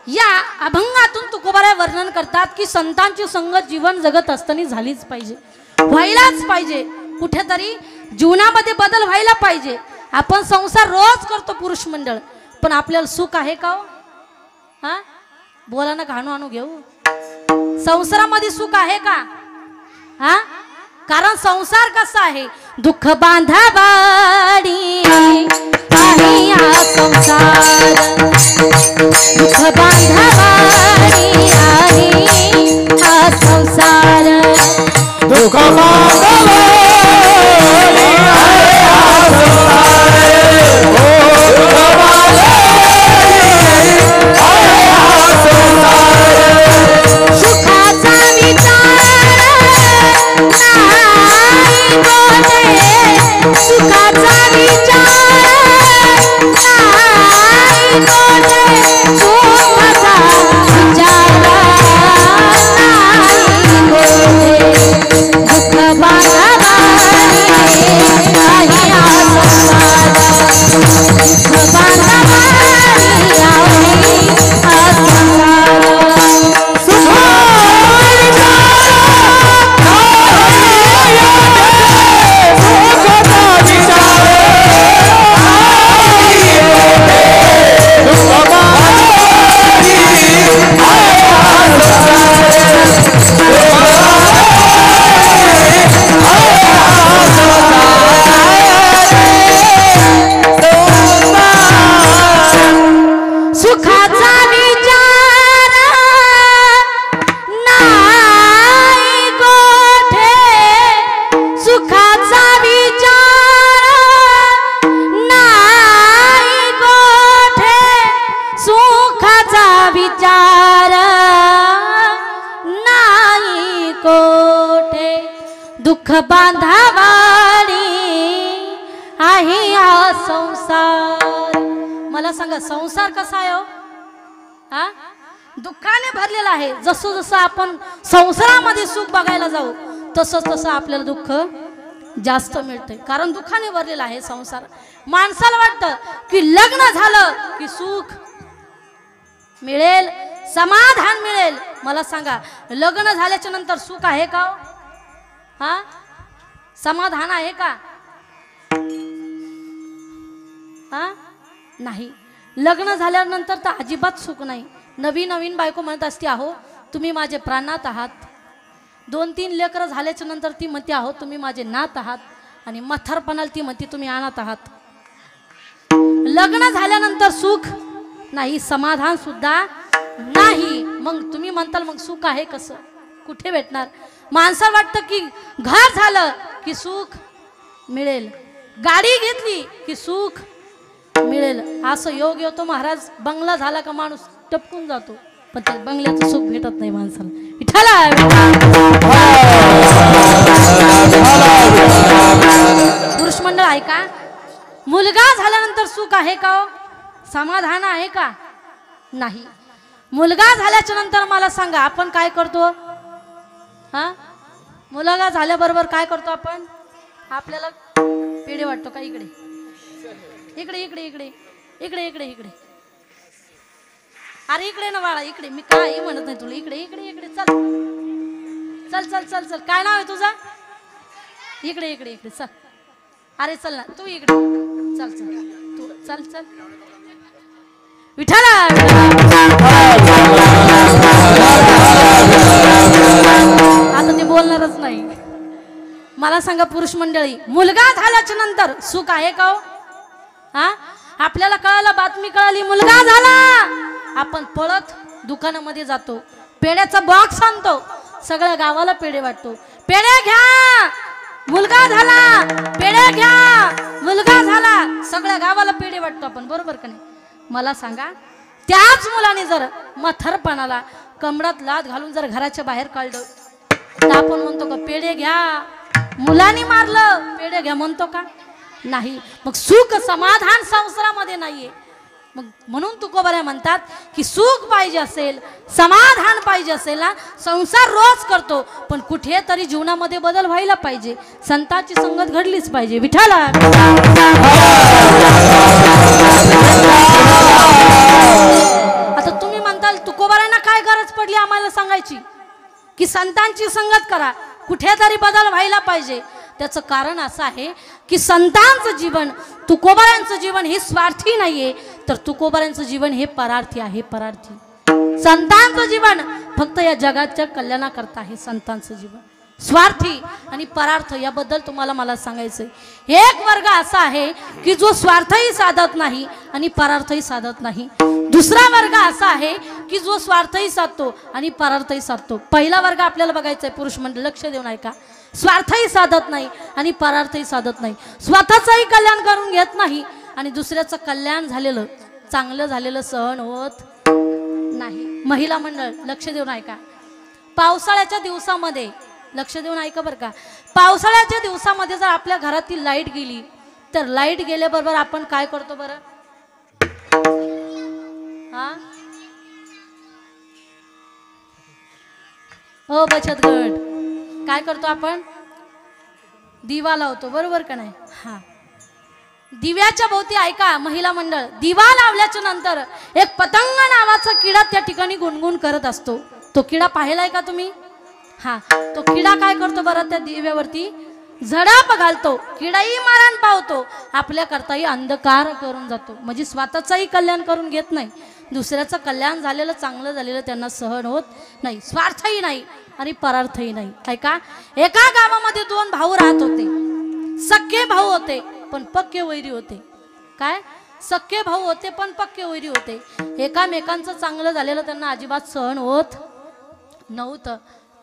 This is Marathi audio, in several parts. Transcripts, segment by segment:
या अभंगातून तुकोबाराय वर्णन करतात की संतांची संगत जीवन जगत असताना झालीच पाहिजे, व्हायलाच पाहिजे. कुठेतरी जीवनामध्ये बदल व्हायला पाहिजे. आपण संसार रोज करतो पुरुष मंडळ, पण आपल्याला सुख आहे का हो? हा बोला ना, घाणू आणू घेऊ. संसारामध्ये सुख आहे का? हा कारण संसार कसा आहे, दुःख बांधावाडी आहे हा संसार, दुःख बांधावाडी आहे हा संसार, दुःख बांधावाडी आहे हा संसार, दुःख बांधावाडी आहे हा संसार. सुखाचा विचार नाही गोटे, सुखाचा विचार नाही गोटे, सुखाचा विचार नाही गोटे, दुःख बांधावाडी आहे हा संसार, दुःख बांधावाडी आहे हा संसार. सुखाचा विचार नाही गोठे, सुखाचा विचार नाही गोठे, सुखाचा विचार नाही गोठे, दुःख बांधावाडी आहे हा संसार. मला सांगा संसार कसा आहे हो? हा दुःखाने भरलेला आहे. जसं जसं आपण संसारामध्ये सुख बघायला जाऊ तसं तसं आपल्याला दुःख जास्त मिळते, कारण दुःखाने भरलेला आहे संसार. माणसाला वाटतं की लग्न झालं की सुख मिळेल, समाधान मिळेल. मला सांगा लग्न झाल्याच्या नंतर सुख आहे का? हा समाधान आहे का? हा नाही. लग्न झाल्यानंतर तर अजिबात सुख नाही. नवीन नवीन बायको म्हणत असते, अहो तुम्ही माझे प्राणात आहात. 2-3 लेकरं झाल्याच्या नंतर ती म्हणते, अहो तुम्ही माझे नात आहात. आणि म्हातारपणाला ती म्हणते तुम्ही अनाथ आहात. लग्न झाल्यानंतर सुख नाही, समाधान सुद्धा नाही. मग तुम्ही म्हणताल मग सुख आहे कसं, कुठे भेटणार? माणसाला वाटतं की घर झालं की सुख मिळेल, गाडी घेतली की सुख मिळेल. असं योग येतो महाराज. बंगला झाला का माणूस टपकून जातो, पण त्या बंगल्याचं सुख भेटत नाही माणसाला. विठ्ठला पुरुष मंडळ आहे का? मुलगा झाल्यानंतर सुख आहे का? समाधान आहे का? नाही. मुलगा झाल्याच्या नंतर मला सांगा आपण काय करतो? हा मुलगा झाल्याबरोबर काय करतो आपण? आपल्याला पेढे वाटतो का? इकडे इकडे इकडे इकडे इकडे इकडे इकडे अरे इकडे ना बाळा, इकडे. मी काही म्हणत नाही तुला. इकडे इकडे इकडे चल चल चल चल चल. काय नाव आहे तुझं? इकडे इकडे इकडे चल. अरे चल ना तू इकडे चल चल तू चल चल. विठ्ठला आता ते बोलणारच नाही. मला सांगा पुरुष मंडळी, मुलगा झाल्याच्या नंतर सुख आहे का? हा आपल्याला कळालं, बातमी कळाली मुलगा झाला, आपण पळत दुकानामध्ये जातो, पेढ्याचा बॉक्स आणतो, सगळ्या गावाला पेढे वाटतो. पेढे घ्या, मुलगा झाला, पेढे घ्या, मुलगा झाला, सगळ्या गावाला पेढे वाटतो आपण. बरोबर का नाही? मला सांगा त्याच मुलाने जर म्हातारपणाला कमरात लाद घालून जर घराच्या बाहेर काढलं तर आपण म्हणतो का पेढे घ्या? मुलांनी मारलं पेढे घ्या म्हणतो का? नाही. मग सुख समाधान संसारामध्ये नाहीये. मग म्हणून तुकोबाराय म्हणतात की सुख पाहिजे असेल, समाधान पाहिजे असेल ना, संसार रोज करतो, पण कुठेतरी जीवनामध्ये बदल व्हायला पाहिजे. संतांची संगत घडलीच पाहिजे. विठ्ठला काय गरज पडली आम्हाला सांगायची की संतांची संगत करा, कुठेतरी बदल व्हायला पाहिजे? त्याचं कारण असं आहे की संतांचं जीवन, तुकोबारांचं जीवन हे स्वार्थी नाहीये, तर तुकोबारांचं जीवन हे परार्थी आहे, परार्थी. संतांचं जीवन फक्त या जगाच्या कल्याणाकरता आहे. संतांचं जीवन स्वार्थी आणि परार्थ याबद्दल तुम्हाला मला सांगायचंय. एक वर्ग असा आहे की जो स्वार्थही साधत नाही आणि परार्थही साधत नाही. दुसरा वर्ग असा आहे की जो स्वार्थही साधतो आणि परार्थही साधतो. पहिला वर्ग आपल्याला बघायचा आहे पुरुष मंडळ, लक्ष देऊन ऐका. स्वार्थही साधत नाही आणि परार्थही साधत नाही, स्वतःचंही कल्याण करून घेत नाही आणि दुसऱ्याचं कल्याण झालेलं, चांगलं झालेलं सहन होत नाही. महिला मंडळ लक्ष देऊन ऐका. पावसाळ्याच्या दिवसामध्ये लक्ष देऊन ऐका बरं का, पावसाळ्याच्या दिवसामध्ये जर आपल्या घरातील लाईट गेली तर लाईट गेल्याबरोबर आपण काय करतो बरं? हा हो बचत गट, काय करतो आपण? दिवा लावतो, बरोबर का नाही? हा, दिव्याच्या भोवती ऐका महिला मंडळ, दिवा लावल्याच्या नंतर एक पतंग नावाचा किडा त्या ठिकाणी गुणगुण करत असतो. तो किडा पाहिलाय का तुम्ही? हा, तो किडा काय करतो बरं? त्या दिव्यावरती झडाप घालतो, किडाही मरण पावतो, आपल्या करताही अंधकार करून जातो. म्हणजे स्वतःचंही कल्याण करून घेत नाही, दुसऱ्याचं कल्याण झालेलं, चांगलं झालेलं त्यांना सहन होत नाही. स्वार्थही नाही आणि परार्थही नाही. ऐका, एका गावामध्ये दोन भाऊ राहत होते. सख्खे भाऊ होते पण पक्के वैरी होते. काय? सख्खे भाऊ होते पण पक्के वैरी होते. एकामेकांचं चांगलं झालेलं त्यांना अजिबात सहन होत नव्हतं.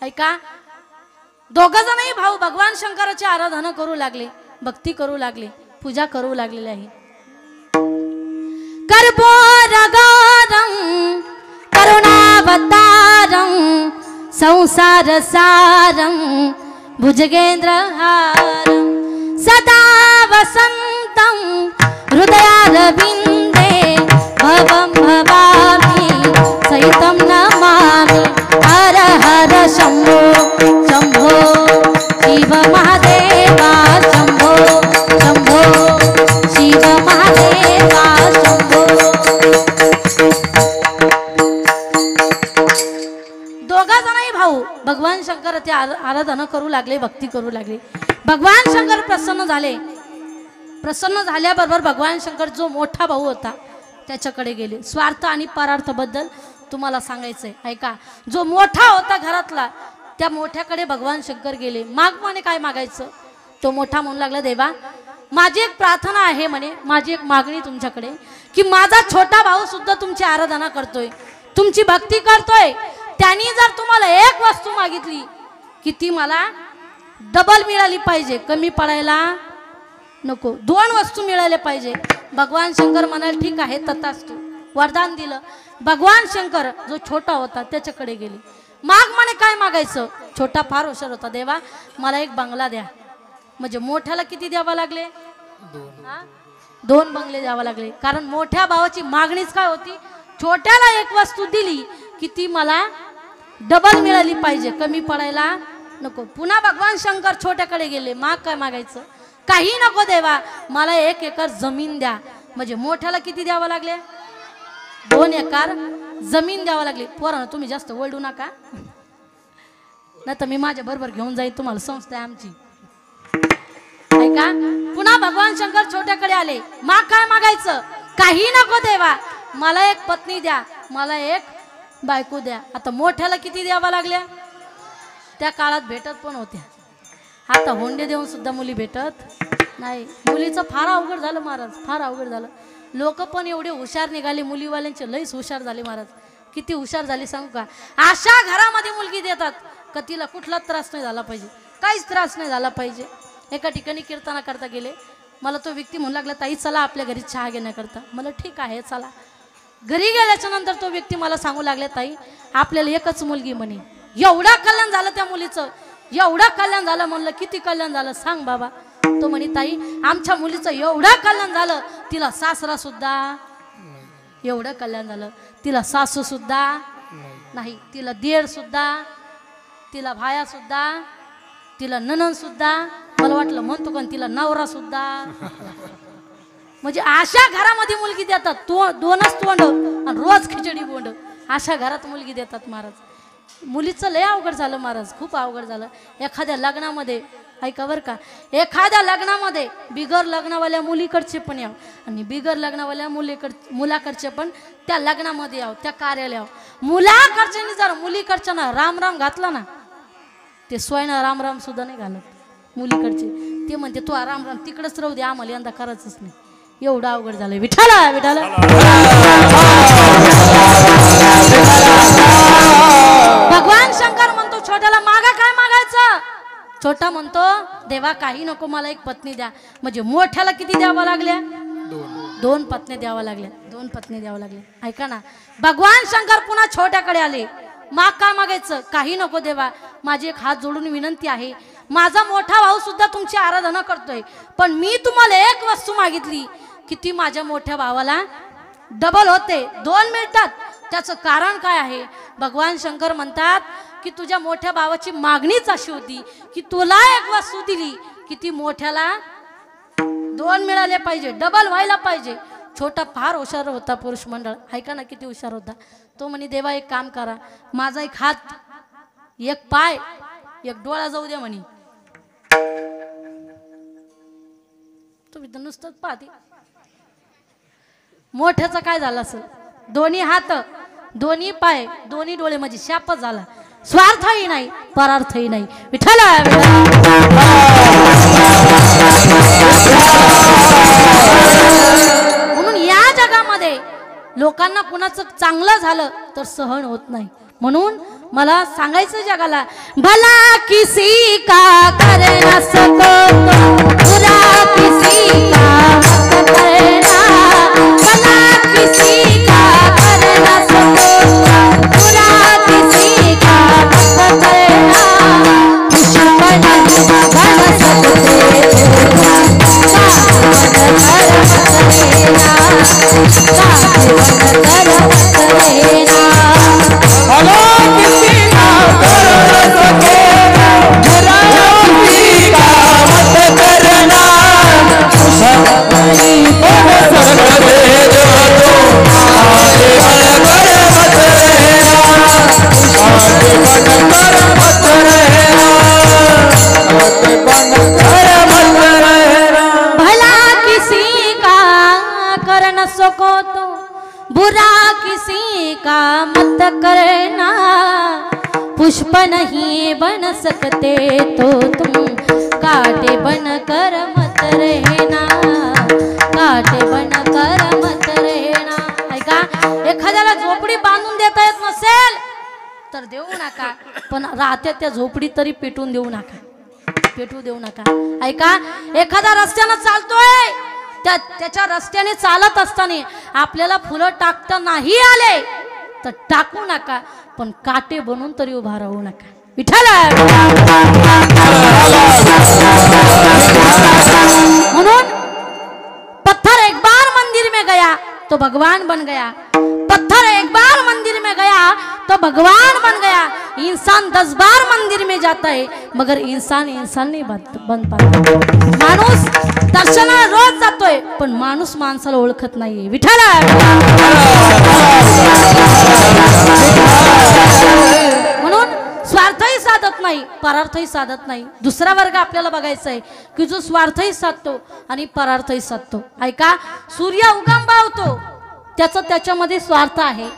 ऐका, दोघ जणही भाऊ भगवान शंकराची आराधना करू लागले, भक्ती करू लागले, पूजा करू लागलेले आहे. कर्पूरगारं करुणावतारं संसारसारं भुजगेन्द्रहारं सदा वसन्तं हृदयारविन्दे भवं भवामि सहितं नमामि. हर हर शंभो शंभो शिव महादेवा, शंभो शंभो शिव महादेवा, शंभो. दोघा जणही भाऊ भगवान शंकराची आराधना करू लागले, भक्ती करू लागले. भगवान शंकर प्रसन्न झाले. प्रसन्न झाल्याबरोबर भगवान शंकर जो मोठा भाऊ होता त्याच्याकडे गेले. स्वार्थ आणि परार्थ बद्दल तुम्हाला सांगायचंय. ऐका, जो मोठा होता घरातला त्या मोठ्याकडे भगवान शंकर गेले. माग म्हणे, काय मागायचं? तो मोठा म्हणू लागला, देवा माझी एक प्रार्थना आहे म्हणे, माझी एक मागणी तुमच्याकडे, की माझा छोटा भाऊ सुद्धा तुमची आराधना करतोय, तुमची भक्ती करतोय. त्यांनी जर तुम्हाला एक वस्तू मागितली की ती मला डबल मिळाली पाहिजे, कमी पडायला नको. दोन वस्तू मिळाल्या पाहिजे. भगवान शंकर म्हणाले, ठीक आहे तथास्तु. वरदान दिलं. भगवान शंकर जो छोटा होता त्याच्याकडे गेले. माग म्हणे, काय मागायचं? छोटा फार हुशार होता, देवा मला एक बंगला द्या. म्हणजे मोठ्याला किती द्यावा लागले? दोन बंगले द्यावा लागले. कारण मोठ्या भावाची मागणीच काय होती? छोट्याला एक वस्तू दिली की ती मला डबल मिळाली पाहिजे, कमी पडायला नको. पुन्हा भगवान शंकर छोट्याकडे गेले. माग काय मागायचं? काही नको देवा, मला 1 एकर जमीन द्या. म्हणजे मोठ्याला किती द्यावं लागले? 2 एकर जमीन द्यावं लागली. पोरांनो तुम्ही जास्त ओरडू नका, नाही तर मी माझ्या बरोबर घेऊन जाईल, तुम्हाला संस्था आहे आमची. ऐका, पुन्हा भगवान शंकर छोट्याकडे आले. माग काय मागायचं? काही नको देवा, मला एक पत्नी द्या, मला एक बायको द्या. आता मोठ्याला किती द्यावा लागल्या? त्या काळात भेटत पण होत्या, आता होंडे देऊन सुद्धा मुली भेटत नाही. मुलीचं फार अवघड झालं महाराज, फार अवघड झालं. लोक पण एवढे हुशार निघाले, मुलीवाल्यांचे लईच हुशार झाले महाराज. किती हुशार झाले सांगू का? अशा घरामध्ये मुलगी देतात का तिला कुठलाच त्रास नाही झाला पाहिजे, काहीच त्रास नाही झाला पाहिजे. एका ठिकाणी कीर्तना करता गेले. मला तो व्यक्ती म्हणू लागला, ताई चला आपल्या घरी चहा घेण्याकरता. मला ठीक आहे चला. घरी गेल्याच्या नंतर तो व्यक्ती मला सांगू लागले, ताई आपल्याला एकच मुलगी म्हणे. एवढा कल्याण झालं त्या मुलीचं, एवढा कल्याण झालं. म्हणलं किती कल्याण झालं सांग बाबा. तो म्हणे, ताई आमच्या मुलीचं एवढं कल्याण झालं, तिला सासरा सुद्धा एवढं कल्याण झालं, तिला सासू सुद्धा नाही, तिला देर सुद्धा, तिला भाया सुद्धा, तिला ननंद सुद्धा, मला वाटलं म्हणतो पण तिला नवरा सुद्धा. म्हणजे अशा घरामध्ये मुलगी देतात. दोनच तोंड आणि रोज खिचडी बोंड. अशा घरात मुलगी देतात महाराज. मुलीचं लय अवघड झालं महाराज, खूप अवघड झालं. एखाद्या लग्नामध्ये ऐका बरं का, एखाद्या लग्नामध्ये बिगर लग्नावाल्या मुलीकडचे पण यावं आणि बिगर लग्नावाल्या मुलाकडचे पण त्या लग्नामध्ये यावं, त्या कार्याला यावं. मुलाकडच्याने जर मुलीकडच्या राम राम घातला ना, ते स्वयं राम राम सुद्धा नाही घालत मुलीकडचे. ते म्हणते तू राम राम तिकडच राहू दे, आम्हाला यंदा करायचंच नाही. एवढं अवघड झालंय. विठाला विठाला. भगवान शंकर म्हणतो छोट्याला मागा काय मागायचं. छोटा म्हणतो देवा काही नको, मला एक पत्नी द्या. म्हणजे मोठ्याला किती द्यावं लागल्या, 2 पत्नी द्यावं लागल्या, 2 पत्नी द्यावं लागल्या. ऐका ना, भगवान शंकर पुन्हा छोट्याकडे आले. माग काय मागायचं, काही नको देवा, माझी एक हात जोडून विनंती आहे. माझा मोठा भाऊ सुद्धा तुमची आराधना करतोय, पण मी तुम्हाला एक वस्तू मागितली की ती माझ्या मोठ्या भावाला डबल होते, 2 मिळतात. त्याचं कारण काय आहे. भगवान शंकर म्हणतात की तुझ्या मोठ्या भावाची मागणीच अशी होती की तुला एक वस्तू दिली की ती मोठ्याला 2 मिळाले पाहिजे, डबल व्हायला पाहिजे. छोटा फार हुशार होता पुरुष मंडळ. ऐका ना किती हुशार होता. तो म्हणे देवा एक काम करा, माझा एक हात, एक पाय, एक डोळा जाऊ दे म्हणे. तुम्ही तर नुसतंच पाहते. मोठ्याचं काय झालं असेल, 2 हात, 2 पाय, 2 डोळे, म्हणजे शापच झाला. स्वार्थही नाही, परार्थही नाही. विठ्ठला म्हणून या जगामध्ये लोकांना कुणाचं चांगलं झालं तर सहन होत नाही. म्हणून मला सांगायचं जगाला, भला किसी का कर न सको बुरा किसी का मत करना. भला किसी का कर न सको बुरा किसी का मत करना. दुश्मन बन सकते पुष्प नहीं बन सकते तो तुम कांटे बन कर मत रहना. कांटे बन कर मत रहना. ऐका, एखाद्याला झोपडी बांधून देता येत नसेल तर देऊ नका, पण राहत्या त्या झोपडी तरी पेटून देऊ नका, पेटू देऊ नका. ऐका, एखादा रस्त्यानं चालतोय, त्याच्या रस्त्याने चालत असताना आपल्याला फुलं टाकता नाही आले तर टाकू नका, पण काटे बनून तरी उभा राहू नका. विठ्ठला म्हणून पत्थर एक बार मंदिर में गया तो भगवान बन गया. पत्थर एक बार मंदिर में गया तो भगवान बन गया. इंसान 10 बार मंदिर में जाता है मगर इंसान नहीं बन पाता. माणूस दर्शनाला रोज जातोय पण माणूस माणसाला ओळखत नाहीये. विठ्ठला म्हणून स्वार्थही साधत नाही, परार्थही साधत नाही. दुसरा वर्ग आपल्याला बघायचा आहे की जो स्वार्थही साधतो आणि परार्थही साधतो. ऐका, सूर्य उगम पावतो, त्याच्यामध्ये स्वार्थ आहे,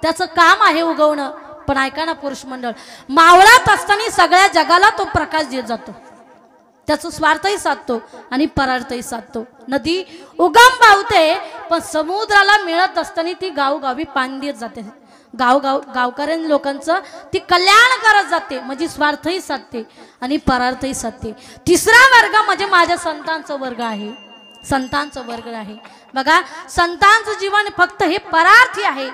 त्याचं काम आहे उगवणं. पण ऐका ना पुरुष मंडळ, मावळात असताना सगळ्या जगाला तो प्रकाश देत जातो, त्याचं स्वार्थही साधतो आणि परार्थही साधतो. नदी उगम पावते पण समुद्राला मिळत असताना ती गावगावी पाणी देत जाते. गावकऱ्यां लोकांचं ती कल्याण करत जाते, म्हणजे स्वार्थही साधते आणि परार्थही साधते. तिसरा वर्ग म्हणजे माझ्या संतांचं वर्ग आहे, संतांचं वर्ग आहे. बघा, संतांचं जीवन फक्त हे परार्थी आहे,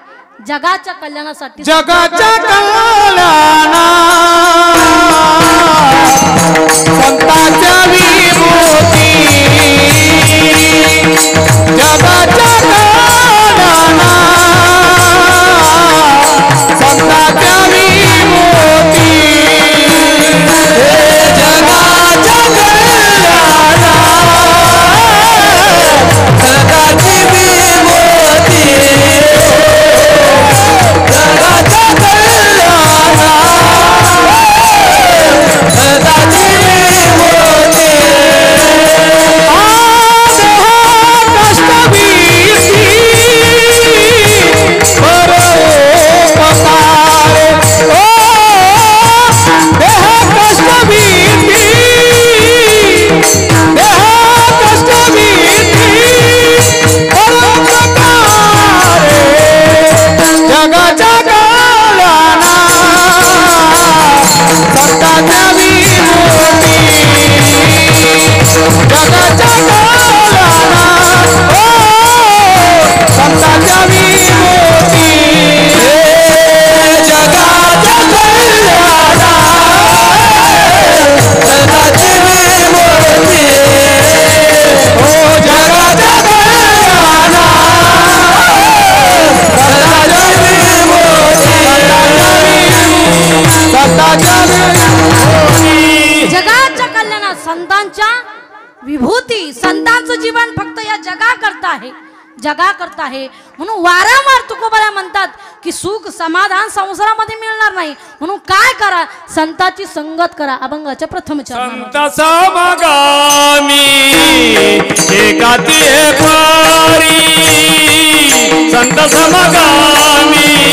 जगाच्या कल्याणासाठी. जगाच्या कल्याणा संतांच्या विभूती. जगाच्या कल्याणा संतांच्या विभूती. जगाच्या कल्याणा संतांची विभूती. विभूती. संतांचं जीवन फक्त या जगाकरता आहे, जगाकरता आहे. म्हणून वारंवार तुकोबाला म्हणतात की सुख समाधान संसारामध्ये मिळणार नाही, म्हणून काय करा, संताची संगत करा. अभंगाच्या प्रथम चरण. संत समगामी एकाती पारी, संत समगामी